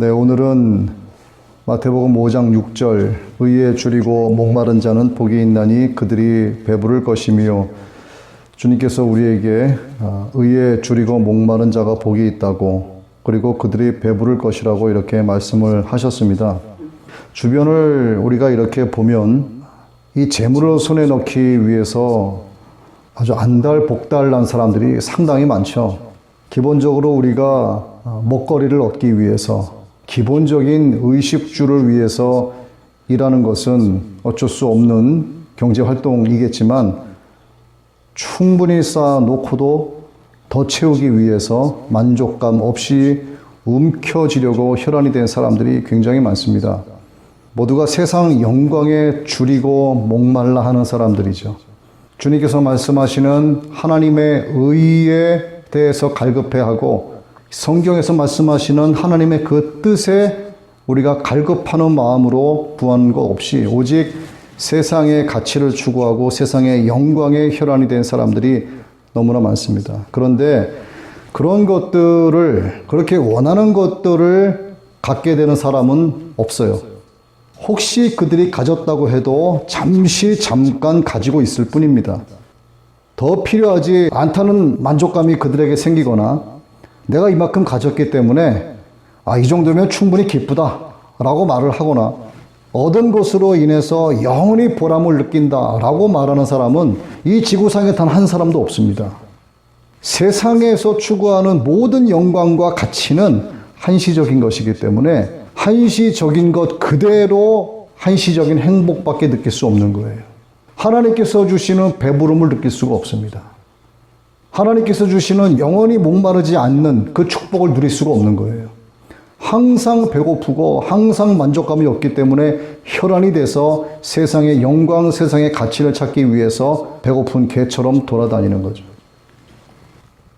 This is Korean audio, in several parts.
네, 오늘은 마태복음 5장 6절 의에 줄이고 목마른 자는 복이 있나니 그들이 배부를 것이며, 주님께서 우리에게 의에 줄이고 목마른 자가 복이 있다고, 그리고 그들이 배부를 것이라고 이렇게 말씀을 하셨습니다. 주변을 우리가 이렇게 보면 이 재물을 손에 넣기 위해서 아주 안달복달난 사람들이 상당히 많죠. 기본적으로 우리가 먹거리를 얻기 위해서, 기본적인 의식주를 위해서 일하는 것은 어쩔 수 없는 경제활동이겠지만, 충분히 쌓아놓고도 더 채우기 위해서 만족감 없이 움켜쥐려고 혈안이 된 사람들이 굉장히 많습니다. 모두가 세상 영광에 줄이고 목말라 하는 사람들이죠. 주님께서 말씀하시는 하나님의 의에 대해서 갈급해하고, 성경에서 말씀하시는 하나님의 그 뜻에 우리가 갈급하는 마음으로 구하는 것 없이 오직 세상의 가치를 추구하고 세상의 영광에 혈안이 된 사람들이 너무나 많습니다. 그런데 그런 것들을, 그렇게 원하는 것들을 갖게 되는 사람은 없어요. 혹시 그들이 가졌다고 해도 잠깐 가지고 있을 뿐입니다. 더 필요하지 않다는 만족감이 그들에게 생기거나, 내가 이만큼 가졌기 때문에 이 정도면 충분히 기쁘다 라고 말을 하거나, 얻은 것으로 인해서 영원히 보람을 느낀다 라고 말하는 사람은 이 지구상에 단 한 사람도 없습니다. 세상에서 추구하는 모든 영광과 가치는 한시적인 것이기 때문에 한시적인 것 그대로 한시적인 행복밖에 느낄 수 없는 거예요. 하나님께서 주시는 배부름을 느낄 수가 없습니다. 하나님께서 주시는 영원히 목마르지 않는 그 축복을 누릴 수가 없는 거예요. 항상 배고프고 항상 만족감이 없기 때문에 혈안이 돼서 세상의 영광, 세상의 가치를 찾기 위해서 배고픈 개처럼 돌아다니는 거죠.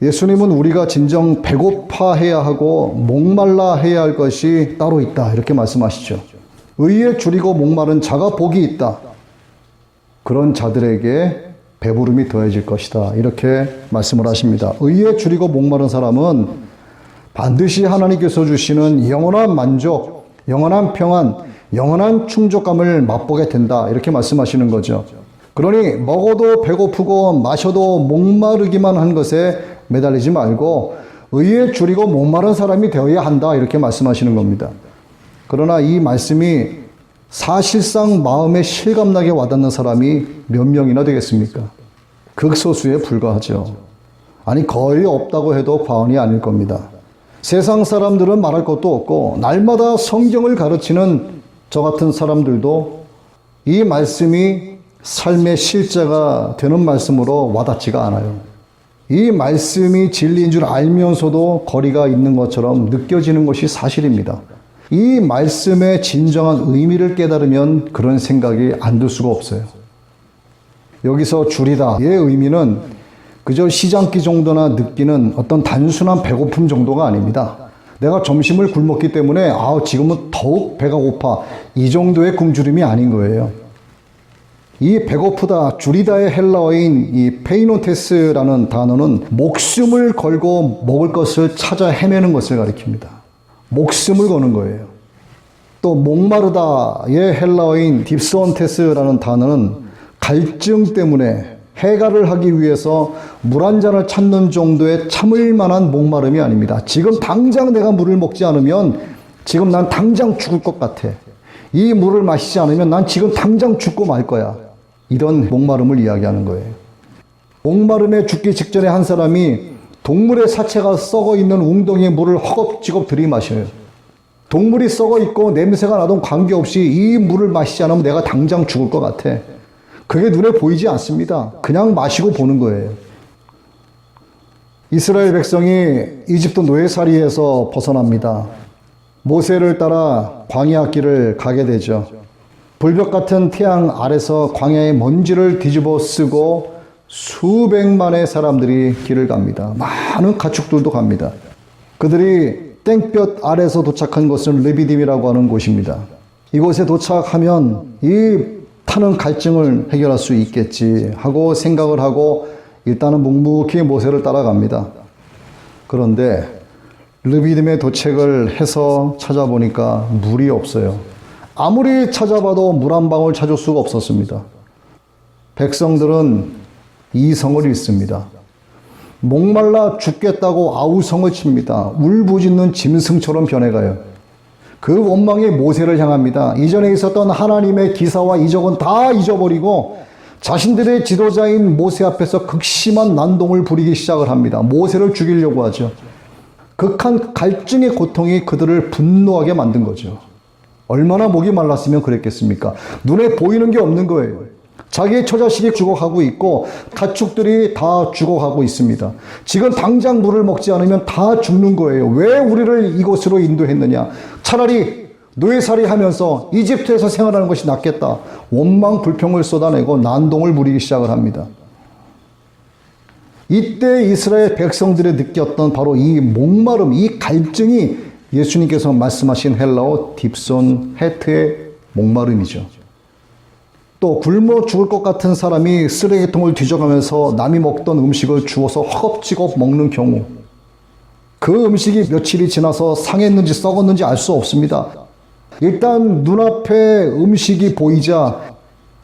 예수님은 우리가 진정 배고파해야 하고 목말라 해야 할 것이 따로 있다 이렇게 말씀하시죠. 의에 줄이고 목마른 자가 복이 있다. 그런 자들에게 배부름이 더해질 것이다 이렇게 말씀을 하십니다. 의에 줄이고 목마른 사람은 반드시 하나님께서 주시는 영원한 만족, 영원한 평안, 영원한 충족감을 맛보게 된다 이렇게 말씀하시는 거죠. 그러니 먹어도 배고프고 마셔도 목마르기만 한 것에 매달리지 말고 의에 줄이고 목마른 사람이 되어야 한다 이렇게 말씀하시는 겁니다. 그러나 이 말씀이 사실상 마음에 실감나게 와닿는 사람이 몇 명이나 되겠습니까? 극소수에 불과하죠. 아니 거의 없다고 해도 과언이 아닐 겁니다. 세상 사람들은 말할 것도 없고 날마다 성경을 가르치는 저 같은 사람들도 이 말씀이 삶의 실제가 되는 말씀으로 와닿지가 않아요. 이 말씀이 진리인 줄 알면서도 거리가 있는 것처럼 느껴지는 것이 사실입니다. 이 말씀의 진정한 의미를 깨달으면 그런 생각이 안 들 수가 없어요. 여기서 줄이다의 의미는 그저 시장기 정도나 느끼는 어떤 단순한 배고픔 정도가 아닙니다. 내가 점심을 굶었기 때문에 지금은 더욱 배가 고파 이 정도의 굶주림이 아닌 거예요. 이 배고프다, 줄이다의 헬라어인 이 페이노테스라는 단어는 목숨을 걸고 먹을 것을 찾아 헤매는 것을 가리킵니다. 목숨을 거는 거예요. 또 목마르다의 헬라어인 딥스온테스라는 단어는 갈증 때문에 해갈을 하기 위해서 물 한 잔을 찾는 정도의 참을 만한 목마름이 아닙니다. 지금 당장 내가 물을 먹지 않으면 지금 난 당장 죽을 것 같아. 이 물을 마시지 않으면 난 지금 당장 죽고 말 거야. 이런 목마름을 이야기하는 거예요. 목마름에 죽기 직전에 한 사람이 동물의 사체가 썩어 있는 웅덩이에 물을 허겁지겁 들이마셔요. 동물이 썩어 있고 냄새가 나던 관계없이 이 물을 마시지 않으면 내가 당장 죽을 것 같아. 그게 눈에 보이지 않습니다. 그냥 마시고 보는 거예요. 이스라엘 백성이 이집트 노예살이에서 벗어납니다. 모세를 따라 광야 길을 가게 되죠. 불볕 같은 태양 아래서 광야의 먼지를 뒤집어 쓰고 수백만의 사람들이 길을 갑니다. 많은 가축들도 갑니다. 그들이 땡볕 아래서 도착한 곳은 르비딤이라고 하는 곳입니다. 이곳에 도착하면 이 타는 갈증을 해결할 수 있겠지 하고 생각을 하고 일단은 묵묵히 모세를 따라갑니다. 그런데 르비딤의 도책을 해서 찾아보니까 물이 없어요. 아무리 찾아봐도 물 한 방울 찾을 수가 없었습니다. 백성들은 이성을 잃습니다. 목말라 죽겠다고 아우성을 칩니다. 울부짖는 짐승처럼 변해가요. 그 원망이 모세를 향합니다. 이전에 있었던 하나님의 기사와 이적은 다 잊어버리고 자신들의 지도자인 모세 앞에서 극심한 난동을 부리기 시작을 합니다. 모세를 죽이려고 하죠. 극한 갈증의 고통이 그들을 분노하게 만든 거죠. 얼마나 목이 말랐으면 그랬겠습니까? 눈에 보이는 게 없는 거예요. 자기의 처자식이 죽어가고 있고 가축들이 다 죽어가고 있습니다. 지금 당장 물을 먹지 않으면 다 죽는 거예요. 왜 우리를 이곳으로 인도했느냐? 차라리 노예살이 하면서 이집트에서 생활하는 것이 낫겠다. 원망 불평을 쏟아내고 난동을 부리기 시작을 합니다. 이때 이스라엘 백성들이 느꼈던 바로 이 목마름, 이 갈증이 예수님께서 말씀하신 헬라어 딥손 헤트의 목마름이죠. 또 굶어 죽을 것 같은 사람이 쓰레기통을 뒤져가면서 남이 먹던 음식을 주워서 허겁지겁 먹는 경우, 그 음식이 며칠이 지나서 상했는지 썩었는지 알 수 없습니다. 일단 눈앞에 음식이 보이자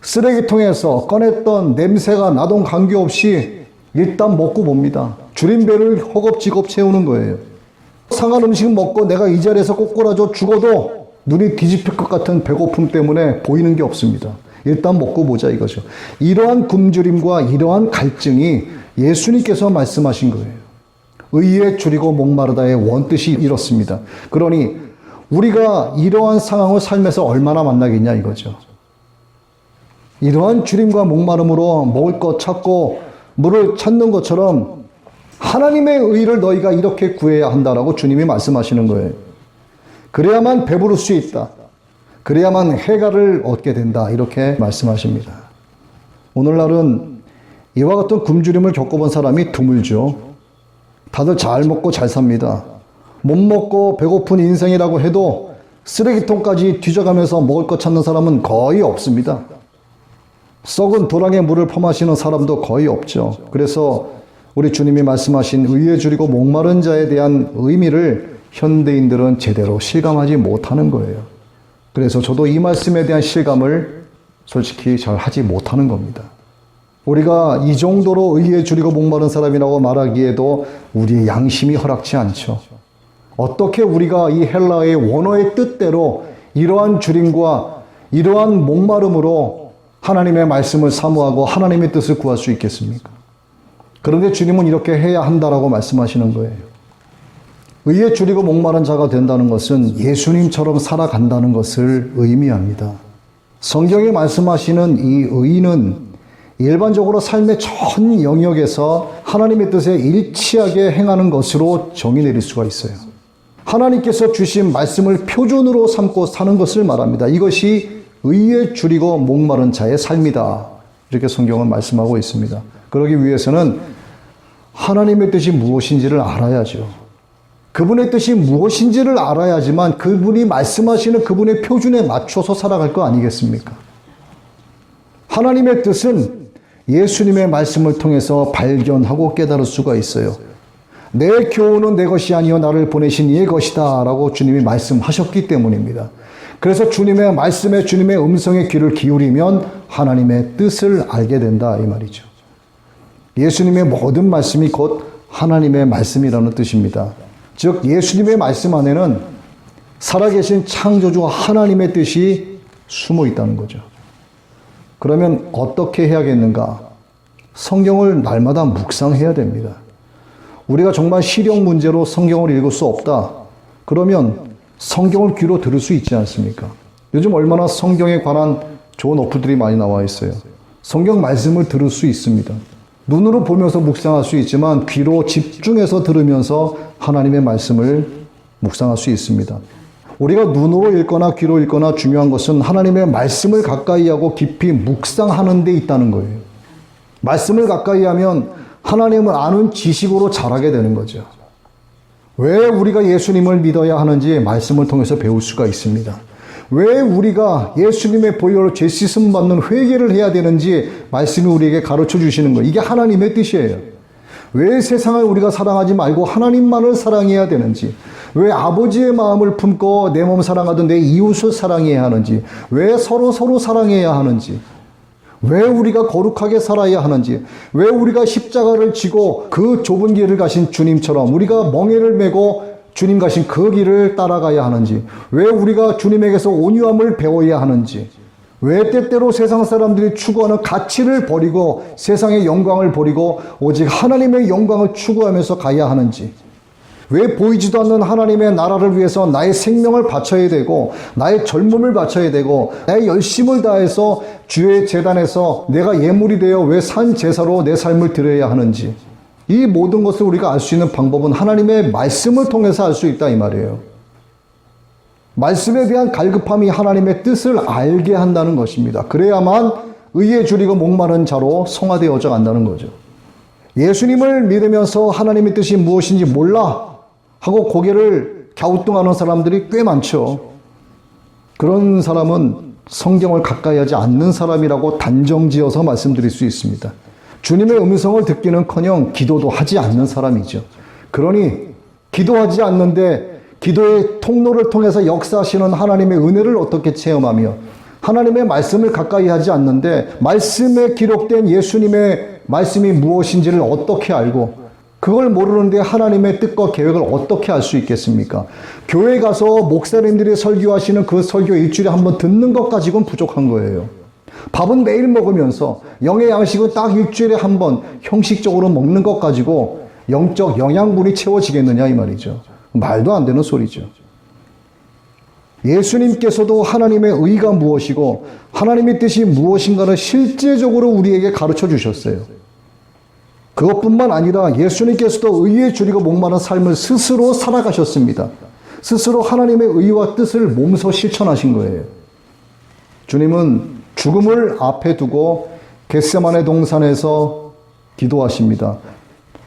쓰레기통에서 꺼냈던 냄새가 나동 관계없이 일단 먹고 봅니다. 줄인 배를 허겁지겁 채우는 거예요. 상한 음식 먹고 내가 이 자리에서 꼬꾸라져 죽어도 눈이 뒤집힐 것 같은 배고픔 때문에 보이는 게 없습니다. 일단 먹고 보자 이거죠. 이러한 굶주림과 이러한 갈증이 예수님께서 말씀하신 거예요. 의에 줄이고 목마르다의 원뜻이 이렇습니다. 그러니 우리가 이러한 상황을 삶에서 얼마나 만나겠냐 이거죠. 이러한 줄임과 목마름으로 먹을 것 찾고 물을 찾는 것처럼 하나님의 의를 너희가 이렇게 구해야 한다라고 주님이 말씀하시는 거예요. 그래야만 배부를 수 있다. 그래야만 해가를 얻게 된다. 이렇게 말씀하십니다. 오늘날은 이와 같은 굶주림을 겪어본 사람이 드물죠. 다들 잘 먹고 잘 삽니다. 못 먹고 배고픈 인생이라고 해도 쓰레기통까지 뒤져가면서 먹을 것 찾는 사람은 거의 없습니다. 썩은 도랑에 물을 퍼마시는 사람도 거의 없죠. 그래서 우리 주님이 말씀하신 의에 줄이고 목마른 자에 대한 의미를 현대인들은 제대로 실감하지 못하는 거예요. 그래서 저도 이 말씀에 대한 실감을 솔직히 잘 하지 못하는 겁니다. 우리가 이 정도로 의에 줄이고 목마른 사람이라고 말하기에도 우리의 양심이 허락치 않죠. 어떻게 우리가 이 헬라의 원어의 뜻대로 이러한 줄임과 이러한 목마름으로 하나님의 말씀을 사모하고 하나님의 뜻을 구할 수 있겠습니까? 그런데 주님은 이렇게 해야 한다라고 말씀하시는 거예요. 의에 줄이고 목마른 자가 된다는 것은 예수님처럼 살아간다는 것을 의미합니다. 성경이 말씀하시는 이 의는 일반적으로 삶의 전 영역에서 하나님의 뜻에 일치하게 행하는 것으로 정의 내릴 수가 있어요. 하나님께서 주신 말씀을 표준으로 삼고 사는 것을 말합니다. 이것이 의에 줄이고 목마른 자의 삶이다. 이렇게 성경은 말씀하고 있습니다. 그러기 위해서는 하나님의 뜻이 무엇인지를 알아야죠. 그분의 뜻이 무엇인지를 알아야지만 그분이 말씀하시는 그분의 표준에 맞춰서 살아갈 거 아니겠습니까? 하나님의 뜻은 예수님의 말씀을 통해서 발견하고 깨달을 수가 있어요. 내 교훈은 내 것이 아니요 나를 보내신 이의 것이다 라고 주님이 말씀하셨기 때문입니다. 그래서 주님의 말씀에 주님의 음성에 귀를 기울이면 하나님의 뜻을 알게 된다 이 말이죠. 예수님의 모든 말씀이 곧 하나님의 말씀이라는 뜻입니다. 즉 예수님의 말씀 안에는 살아계신 창조주 하나님의 뜻이 숨어 있다는 거죠. 그러면 어떻게 해야겠는가? 성경을 날마다 묵상해야 됩니다. 우리가 정말 실용 문제로 성경을 읽을 수 없다. 그러면 성경을 귀로 들을 수 있지 않습니까? 요즘 얼마나 성경에 관한 좋은 어플들이 많이 나와 있어요. 성경 말씀을 들을 수 있습니다. 눈으로 보면서 묵상할 수 있지만 귀로 집중해서 들으면서 하나님의 말씀을 묵상할 수 있습니다. 우리가 눈으로 읽거나 귀로 읽거나 중요한 것은 하나님의 말씀을 가까이 하고 깊이 묵상하는 데 있다는 거예요. 말씀을 가까이 하면 하나님을 아는 지식으로 자라게 되는 거죠. 왜 우리가 예수님을 믿어야 하는지 말씀을 통해서 배울 수가 있습니다. 왜 우리가 예수님의 보혈로 죄 씻음 받는 회개를 해야 되는지 말씀이 우리에게 가르쳐 주시는 거예요. 이게 하나님의 뜻이에요. 왜 세상을 우리가 사랑하지 말고 하나님만을 사랑해야 되는지, 왜 아버지의 마음을 품고 내 몸 사랑하던 내 이웃을 사랑해야 하는지, 왜 서로 사랑해야 하는지, 왜 우리가 거룩하게 살아야 하는지, 왜 우리가 십자가를 지고 그 좁은 길을 가신 주님처럼 우리가 멍에를 메고 주님 가신 그 길을 따라가야 하는지, 왜 우리가 주님에게서 온유함을 배워야 하는지, 왜 때때로 세상 사람들이 추구하는 가치를 버리고 세상의 영광을 버리고 오직 하나님의 영광을 추구하면서 가야 하는지, 왜 보이지도 않는 하나님의 나라를 위해서 나의 생명을 바쳐야 되고 나의 젊음을 바쳐야 되고 나의 열심을 다해서 주의 제단에서 내가 예물이 되어 왜 산 제사로 내 삶을 드려야 하는지, 이 모든 것을 우리가 알 수 있는 방법은 하나님의 말씀을 통해서 알 수 있다 이 말이에요. 말씀에 대한 갈급함이 하나님의 뜻을 알게 한다는 것입니다. 그래야만 의에 줄이고 목마른 자로 성화되어져 간다는 거죠. 예수님을 믿으면서 하나님의 뜻이 무엇인지 몰라 하고 고개를 갸우뚱하는 사람들이 꽤 많죠. 그런 사람은 성경을 가까이 하지 않는 사람이라고 단정지어서 말씀드릴 수 있습니다. 주님의 음성을 듣기는커녕 기도도 하지 않는 사람이죠. 그러니 기도하지 않는데 기도의 통로를 통해서 역사하시는 하나님의 은혜를 어떻게 체험하며 하나님의 말씀을 가까이 하지 않는데 말씀에 기록된 예수님의 말씀이 무엇인지를 어떻게 알고 그걸 모르는데 하나님의 뜻과 계획을 어떻게 알 수 있겠습니까? 교회 가서 목사님들이 설교하시는 그 설교 일주일에 한 번 듣는 것 가지고는 부족한 거예요. 밥은 매일 먹으면서 영의 양식은 딱 일주일에 한 번 형식적으로 먹는 것 가지고 영적 영양분이 채워지겠느냐 이 말이죠. 말도 안 되는 소리죠. 예수님께서도 하나님의 의가 무엇이고 하나님의 뜻이 무엇인가를 실제적으로 우리에게 가르쳐 주셨어요. 그것뿐만 아니라 예수님께서도 의에 줄이고 목마른 삶을 스스로 살아가셨습니다. 스스로 하나님의 의와 뜻을 몸소 실천하신 거예요. 주님은 죽음을 앞에 두고 겟세마네 동산에서 기도하십니다.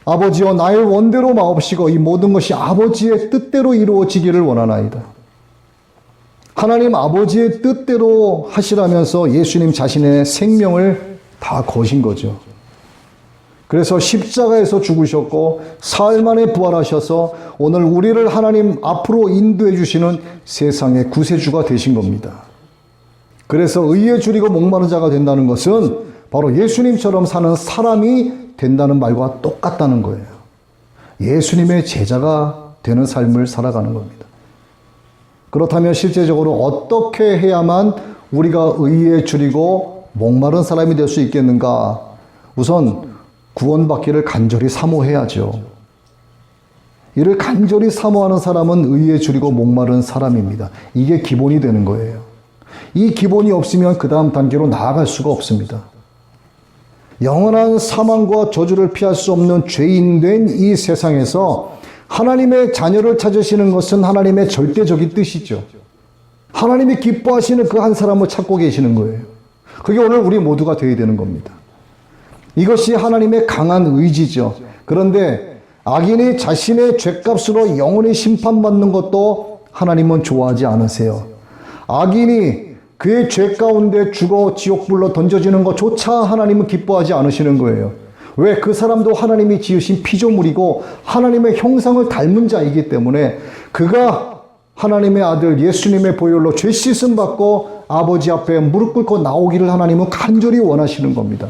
아버지여 나의 원대로 마옵시고 이 모든 것이 아버지의 뜻대로 이루어지기를 원하나이다. 하나님 아버지의 뜻대로 하시라면서 예수님 자신의 생명을 다 거신 거죠. 그래서 십자가에서 죽으셨고 사흘 만에 부활하셔서 오늘 우리를 하나님 앞으로 인도해 주시는 세상의 구세주가 되신 겁니다. 그래서 의에 줄이고 목마른 자가 된다는 것은 바로 예수님처럼 사는 사람이 된다는 말과 똑같다는 거예요. 예수님의 제자가 되는 삶을 살아가는 겁니다. 그렇다면 실제적으로 어떻게 해야만 우리가 의에 줄이고 목마른 사람이 될 수 있겠는가? 우선 구원받기를 간절히 사모해야죠. 이를 간절히 사모하는 사람은 의에 줄이고 목마른 사람입니다. 이게 기본이 되는 거예요. 이 기본이 없으면 그 다음 단계로 나아갈 수가 없습니다. 영원한 사망과 저주를 피할 수 없는 죄인된 이 세상에서 하나님의 자녀를 찾으시는 것은 하나님의 절대적인 뜻이죠. 하나님이 기뻐하시는 그 한 사람을 찾고 계시는 거예요. 그게 오늘 우리 모두가 되어야 되는 겁니다. 이것이 하나님의 강한 의지죠. 그런데 악인이 자신의 죄값으로 영원히 심판받는 것도 하나님은 좋아하지 않으세요. 악인이 그의 죄 가운데 죽어 지옥불로 던져지는 것조차 하나님은 기뻐하지 않으시는 거예요. 왜? 그 사람도 하나님이 지으신 피조물이고 하나님의 형상을 닮은 자이기 때문에 그가 하나님의 아들 예수님의 보혈로 죄 씻음 받고 아버지 앞에 무릎 꿇고 나오기를 하나님은 간절히 원하시는 겁니다.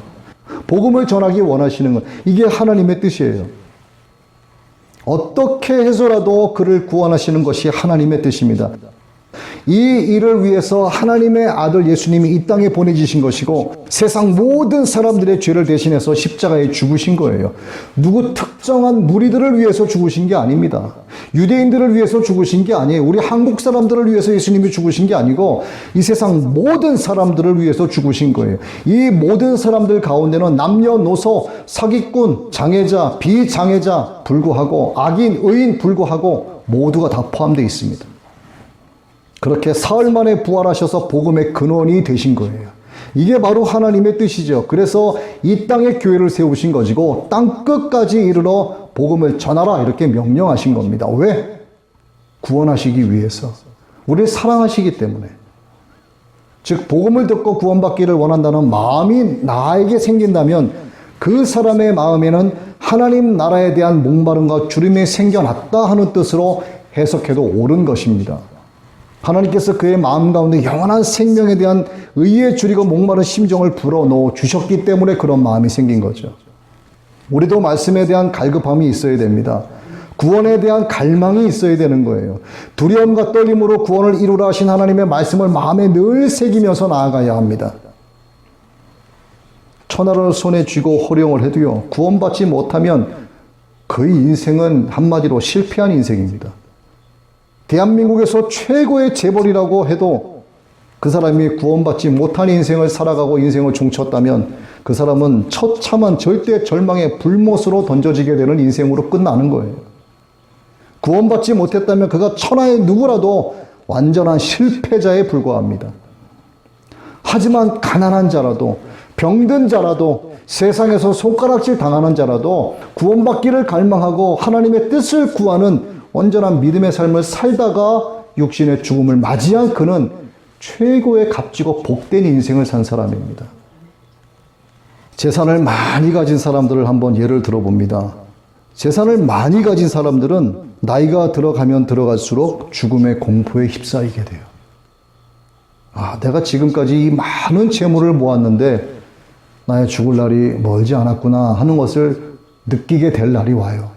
복음을 전하기 원하시는 것, 이게 하나님의 뜻이에요. 어떻게 해서라도 그를 구원하시는 것이 하나님의 뜻입니다. 이 일을 위해서 하나님의 아들 예수님이 이 땅에 보내주신 것이고 세상 모든 사람들의 죄를 대신해서 십자가에 죽으신 거예요. 누구 특정한 무리들을 위해서 죽으신 게 아닙니다. 유대인들을 위해서 죽으신 게 아니에요. 우리 한국 사람들을 위해서 예수님이 죽으신 게 아니고 이 세상 모든 사람들을 위해서 죽으신 거예요. 이 모든 사람들 가운데는 남녀노소, 사기꾼, 장애자, 비장애자 불구하고 악인, 의인 불구하고 모두가 다 포함되어 있습니다. 그렇게 사흘 만에 부활하셔서 복음의 근원이 되신 거예요. 이게 바로 하나님의 뜻이죠. 그래서 이 땅에 교회를 세우신 것이고 땅 끝까지 이르러 복음을 전하라 이렇게 명령하신 겁니다. 왜? 구원하시기 위해서. 우리를 사랑하시기 때문에. 즉 복음을 듣고 구원받기를 원한다는 마음이 나에게 생긴다면 그 사람의 마음에는 하나님 나라에 대한 목마름과 주림이 생겨났다 하는 뜻으로 해석해도 옳은 것입니다. 하나님께서 그의 마음 가운데 영원한 생명에 대한 의에 줄이고 목마른 심정을 불어넣어 주셨기 때문에 그런 마음이 생긴 거죠. 우리도 말씀에 대한 갈급함이 있어야 됩니다. 구원에 대한 갈망이 있어야 되는 거예요. 두려움과 떨림으로 구원을 이루라 하신 하나님의 말씀을 마음에 늘 새기면서 나아가야 합니다. 천하를 손에 쥐고 호령을 해도요, 구원받지 못하면 그의 인생은 한마디로 실패한 인생입니다. 대한민국에서 최고의 재벌이라고 해도 그 사람이 구원받지 못한 인생을 살아가고 인생을 종쳤다면 그 사람은 처참한 절대 절망의 불못으로 던져지게 되는 인생으로 끝나는 거예요. 구원받지 못했다면 그가 천하의 누구라도 완전한 실패자에 불과합니다. 하지만 가난한 자라도 병든 자라도 세상에서 손가락질 당하는 자라도 구원받기를 갈망하고 하나님의 뜻을 구하는 온전한 믿음의 삶을 살다가 육신의 죽음을 맞이한 그는 최고의 값지고 복된 인생을 산 사람입니다. 재산을 많이 가진 사람들을 한번 예를 들어봅니다. 재산을 많이 가진 사람들은 나이가 들어가면 들어갈수록 죽음의 공포에 휩싸이게 돼요. 내가 지금까지 이 많은 재물을 모았는데 나의 죽을 날이 멀지 않았구나 하는 것을 느끼게 될 날이 와요.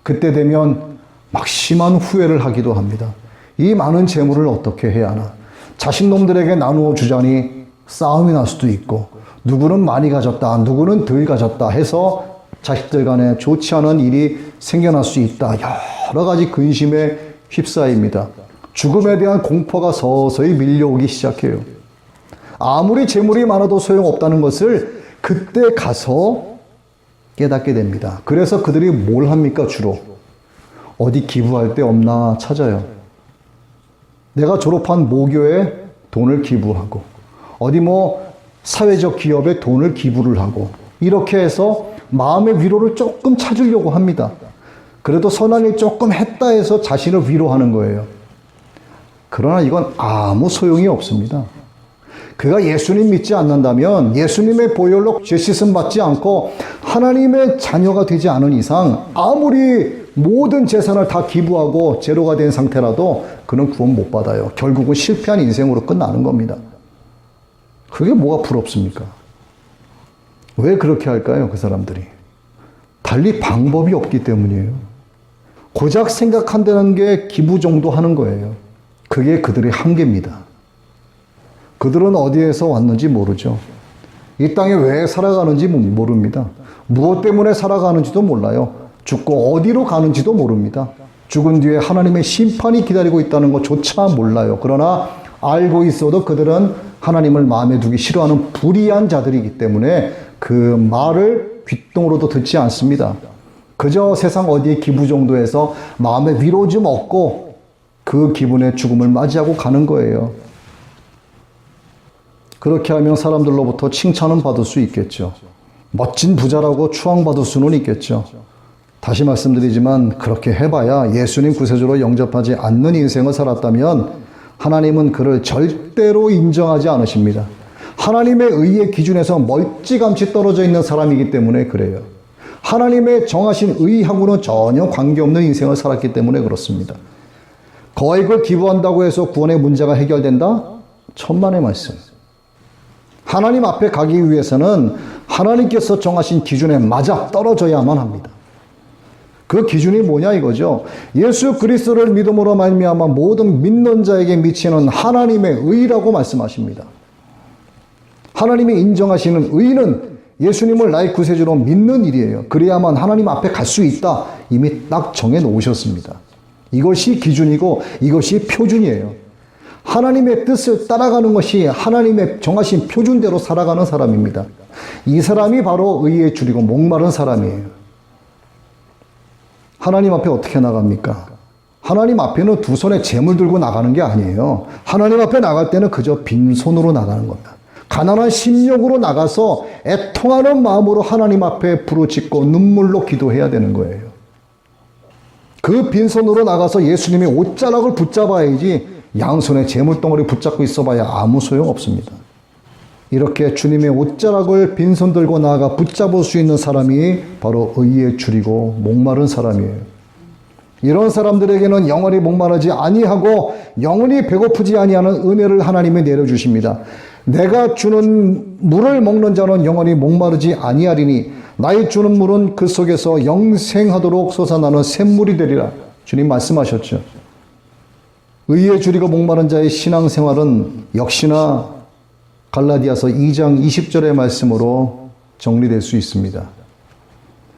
그때 되면 막심한 후회를 하기도 합니다. 이 많은 재물을 어떻게 해야 하나? 자식놈들에게 나누어 주자니 싸움이 날 수도 있고, 누구는 많이 가졌다, 누구는 덜 가졌다 해서 자식들 간에 좋지 않은 일이 생겨날 수 있다. 여러 가지 근심에 휩싸입니다. 죽음에 대한 공포가 서서히 밀려오기 시작해요. 아무리 재물이 많아도 소용없다는 것을 그때 가서 깨닫게 됩니다. 그래서 그들이 뭘 합니까? 주로 어디 기부할 데 없나 찾아요. 내가 졸업한 모교에 돈을 기부하고, 어디 사회적 기업에 돈을 기부를 하고, 이렇게 해서 마음의 위로를 조금 찾으려고 합니다. 그래도 선한 일 조금 했다 해서 자신을 위로하는 거예요. 그러나 이건 아무 소용이 없습니다. 그가 예수님 믿지 않는다면, 예수님의 보혈로 죄 씻음 받지 않고 하나님의 자녀가 되지 않은 이상 아무리 모든 재산을 다 기부하고 제로가 된 상태라도 그는 구원 못 받아요. 결국은 실패한 인생으로 끝나는 겁니다. 그게 뭐가 부럽습니까? 왜 그렇게 할까요? 그 사람들이. 달리 방법이 없기 때문이에요. 고작 생각한다는 게 기부 정도 하는 거예요. 그게 그들의 한계입니다. 그들은 어디에서 왔는지 모르죠. 이 땅에 왜 살아가는지 모릅니다. 무엇 때문에 살아가는지도 몰라요. 죽고 어디로 가는지도 모릅니다. 죽은 뒤에 하나님의 심판이 기다리고 있다는 것조차 몰라요. 그러나 알고 있어도 그들은 하나님을 마음에 두기 싫어하는 불의한 자들이기 때문에 그 말을 귓등으로도 듣지 않습니다. 그저 세상 어디에 기부 정도에서 마음에 위로 좀 얻고 그 기분의 죽음을 맞이하고 가는 거예요. 그렇게 하면 사람들로부터 칭찬은 받을 수 있겠죠. 멋진 부자라고 추앙받을 수는 있겠죠. 다시 말씀드리지만 그렇게 해봐야 예수님 구세주로 영접하지 않는 인생을 살았다면 하나님은 그를 절대로 인정하지 않으십니다. 하나님의 의의 기준에서 멀찌감치 떨어져 있는 사람이기 때문에 그래요. 하나님의 정하신 의하고는 전혀 관계없는 인생을 살았기 때문에 그렇습니다. 거액을 기부한다고 해서 구원의 문제가 해결된다? 천만의 말씀. 하나님 앞에 가기 위해서는 하나님께서 정하신 기준에 맞아 떨어져야만 합니다. 그 기준이 뭐냐 이거죠. 예수 그리스도를 믿음으로 말미암아 모든 믿는 자에게 미치는 하나님의 의라고 말씀하십니다. 하나님이 인정하시는 의는 예수님을 나의 구세주로 믿는 일이에요. 그래야만 하나님 앞에 갈 수 있다. 이미 딱 정해 놓으셨습니다. 이것이 기준이고 이것이 표준이에요. 하나님의 뜻을 따라가는 것이 하나님의 정하신 표준대로 살아가는 사람입니다. 이 사람이 바로 의에 줄이고 목마른 사람이에요. 하나님 앞에 어떻게 나갑니까? 하나님 앞에는 두 손에 재물 들고 나가는 게 아니에요. 하나님 앞에 나갈 때는 그저 빈손으로 나가는 겁니다. 가난한 심령으로 나가서 애통하는 마음으로 하나님 앞에 부르짖고 눈물로 기도해야 되는 거예요. 그 빈손으로 나가서 예수님의 옷자락을 붙잡아야지 양손에 재물덩어리 붙잡고 있어봐야 아무 소용 없습니다. 이렇게 주님의 옷자락을 빈손 들고 나아가 붙잡을 수 있는 사람이 바로 의에 줄이고 목마른 사람이에요. 이런 사람들에게는 영원히 목마르지 아니하고 영원히 배고프지 아니하는 은혜를 하나님이 내려주십니다. 내가 주는 물을 먹는 자는 영원히 목마르지 아니하리니 나의 주는 물은 그 속에서 영생하도록 솟아나는 샘물이 되리라. 주님 말씀하셨죠. 의에 줄이고 목마른 자의 신앙생활은 역시나 갈라디아서 2장 20절의 말씀으로 정리될 수 있습니다.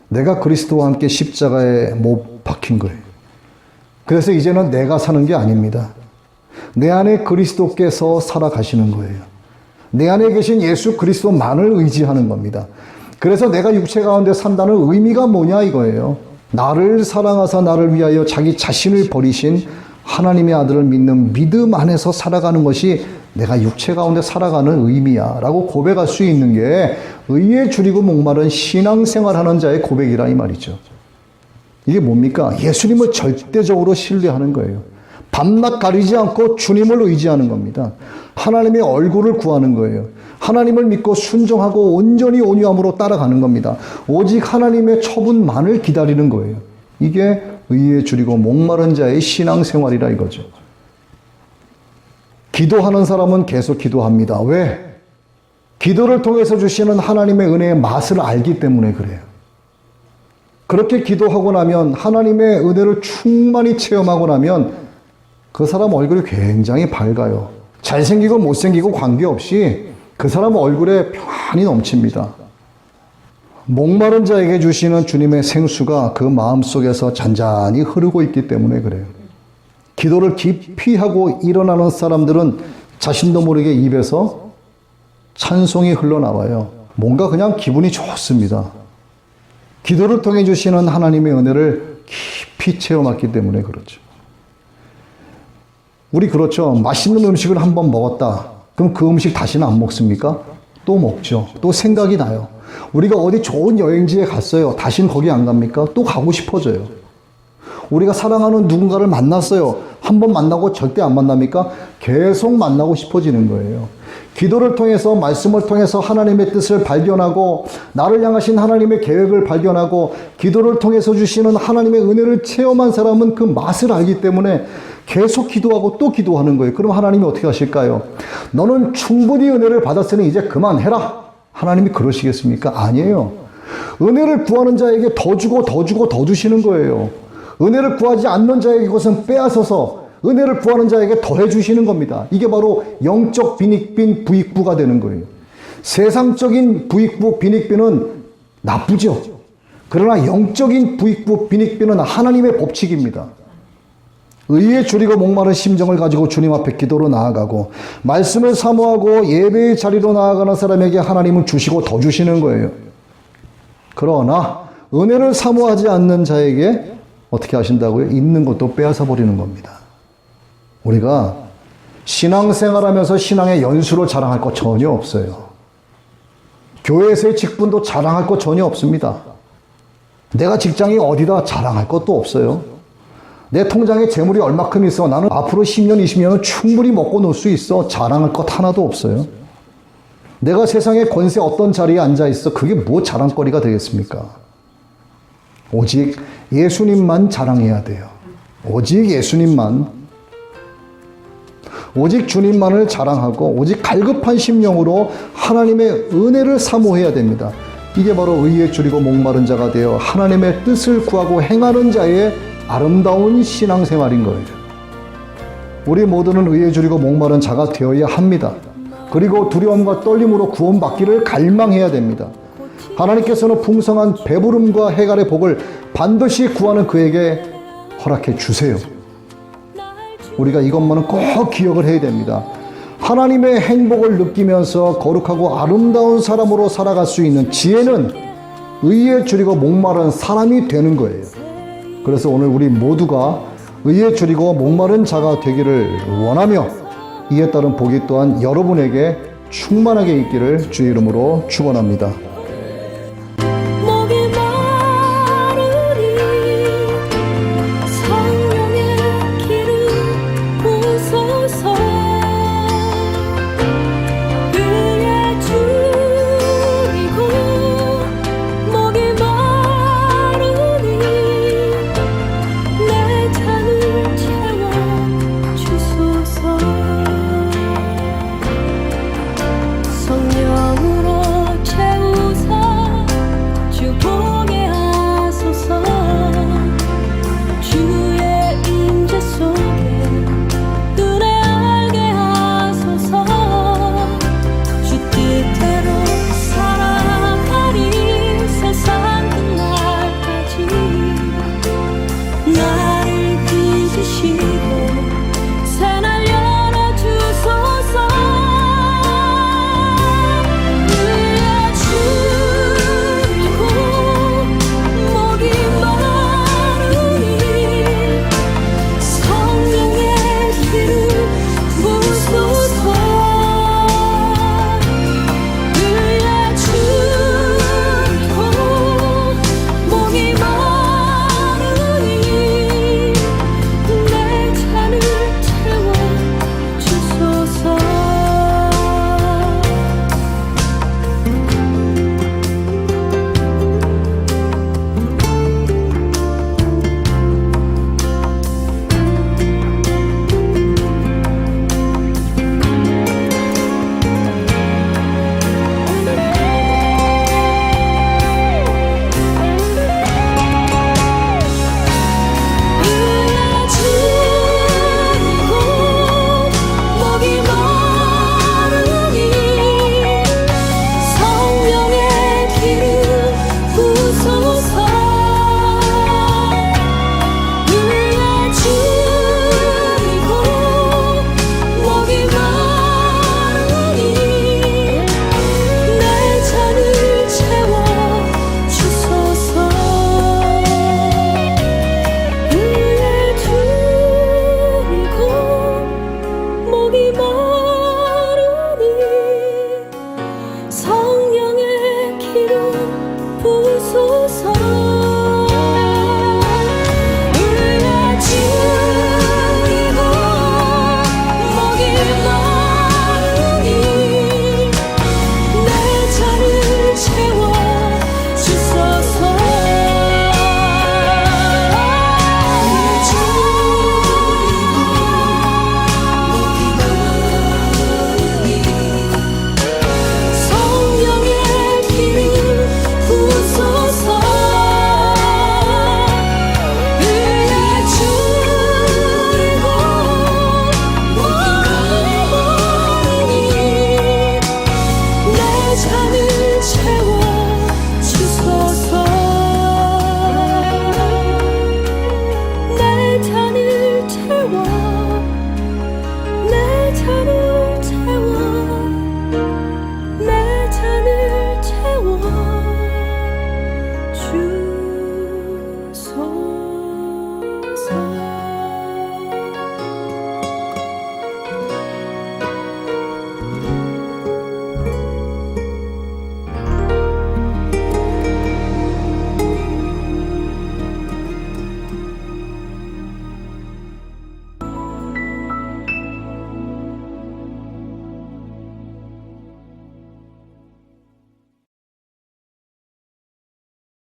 내가 그리스도와 함께 십자가에 못 박힌 거예요. 그래서 이제는 내가 사는 게 아닙니다. 내 안에 그리스도께서 살아가시는 거예요. 내 안에 계신 예수 그리스도만을 의지하는 겁니다. 그래서 내가 육체 가운데 산다는 의미가 뭐냐 이거예요. 나를 사랑하사 나를 위하여 자기 자신을 버리신 하나님의 아들을 믿는 믿음 안에서 살아가는 것이 내가 육체 가운데 살아가는 의미야 라고 고백할 수 있는 게 의에 줄이고 목마른 신앙생활하는 자의 고백이라 이 말이죠. 이게 뭡니까? 예수님을 절대적으로 신뢰하는 거예요. 밤낮 가리지 않고 주님을 의지하는 겁니다. 하나님의 얼굴을 구하는 거예요. 하나님을 믿고 순종하고 온전히 온유함으로 따라가는 겁니다. 오직 하나님의 처분만을 기다리는 거예요. 이게 의에 줄이고 목마른 자의 신앙생활이라 이거죠. 기도하는 사람은 계속 기도합니다. 왜? 기도를 통해서 주시는 하나님의 은혜의 맛을 알기 때문에 그래요. 그렇게 기도하고 나면 하나님의 은혜를 충만히 체험하고 나면 그 사람 얼굴이 굉장히 밝아요. 잘생기고 못생기고 관계없이 그 사람 얼굴에 평안이 넘칩니다. 목마른 자에게 주시는 주님의 생수가 그 마음속에서 잔잔히 흐르고 있기 때문에 그래요. 기도를 깊이 하고 일어나는 사람들은 자신도 모르게 입에서 찬송이 흘러나와요. 뭔가 그냥 기분이 좋습니다. 기도를 통해 주시는 하나님의 은혜를 깊이 체험했기 때문에 그렇죠. 우리 그렇죠. 맛있는 음식을 한번 먹었다. 그럼 그 음식 다시는 안 먹습니까? 또 먹죠. 또 생각이 나요. 우리가 어디 좋은 여행지에 갔어요. 다시는 거기 안 갑니까? 또 가고 싶어져요. 우리가 사랑하는 누군가를 만났어요. 한번 만나고 절대 안 만납니까? 계속 만나고 싶어지는 거예요. 기도를 통해서 말씀을 통해서 하나님의 뜻을 발견하고 나를 향하신 하나님의 계획을 발견하고 기도를 통해서 주시는 하나님의 은혜를 체험한 사람은 그 맛을 알기 때문에 계속 기도하고 또 기도하는 거예요. 그럼 하나님이 어떻게 하실까요? 너는 충분히 은혜를 받았으니 이제 그만해라. 하나님이 그러시겠습니까? 아니에요. 은혜를 구하는 자에게 더 주고 더 주고 더 주시는 거예요. 은혜를 구하지 않는 자에게 그것은 빼앗아서 은혜를 구하는 자에게 더해 주시는 겁니다. 이게 바로 영적 빈익빈 부익부가 되는 거예요. 세상적인 부익부 빈익빈은 나쁘죠. 그러나 영적인 부익부 빈익빈은 하나님의 법칙입니다. 의에 줄이고 목마른 심정을 가지고 주님 앞에 기도로 나아가고 말씀을 사모하고 예배의 자리로 나아가는 사람에게 하나님은 주시고 더 주시는 거예요. 그러나 은혜를 사모하지 않는 자에게 어떻게 하신다고요? 있는 것도 빼앗아 버리는 겁니다. 우리가 신앙생활하면서 신앙의 연수로 자랑할 것 전혀 없어요. 교회에서의 직분도 자랑할 것 전혀 없습니다. 내가 직장이 어디다 자랑할 것도 없어요. 내 통장에 재물이 얼마큼 있어. 나는 앞으로 10년, 20년은 충분히 먹고 놀 수 있어. 자랑할 것 하나도 없어요. 내가 세상의 권세 어떤 자리에 앉아 있어. 그게 뭐 자랑거리가 되겠습니까? 오직 예수님만 자랑해야 돼요. 오직 예수님만. 오직 주님만을 자랑하고 오직 갈급한 심령으로 하나님의 은혜를 사모해야 됩니다. 이게 바로 의에 줄이고 목마른 자가 되어 하나님의 뜻을 구하고 행하는 자의 아름다운 신앙생활인 거예요. 우리 모두는 의에 줄이고 목마른 자가 되어야 합니다. 그리고 두려움과 떨림으로 구원받기를 갈망해야 됩니다. 하나님께서는 풍성한 배부름과 해갈의 복을 반드시 구하는 그에게 허락해 주세요. 우리가 이것만은 꼭 기억을 해야 됩니다. 하나님의 행복을 느끼면서 거룩하고 아름다운 사람으로 살아갈 수 있는 지혜는 의에 줄이고 목마른 사람이 되는 거예요. 그래서 오늘 우리 모두가 의에 줄이고 목마른 자가 되기를 원하며 이에 따른 복이 또한 여러분에게 충만하게 있기를 주의 이름으로 축원합니다. 성령의 기름 부소서 의에 주소서.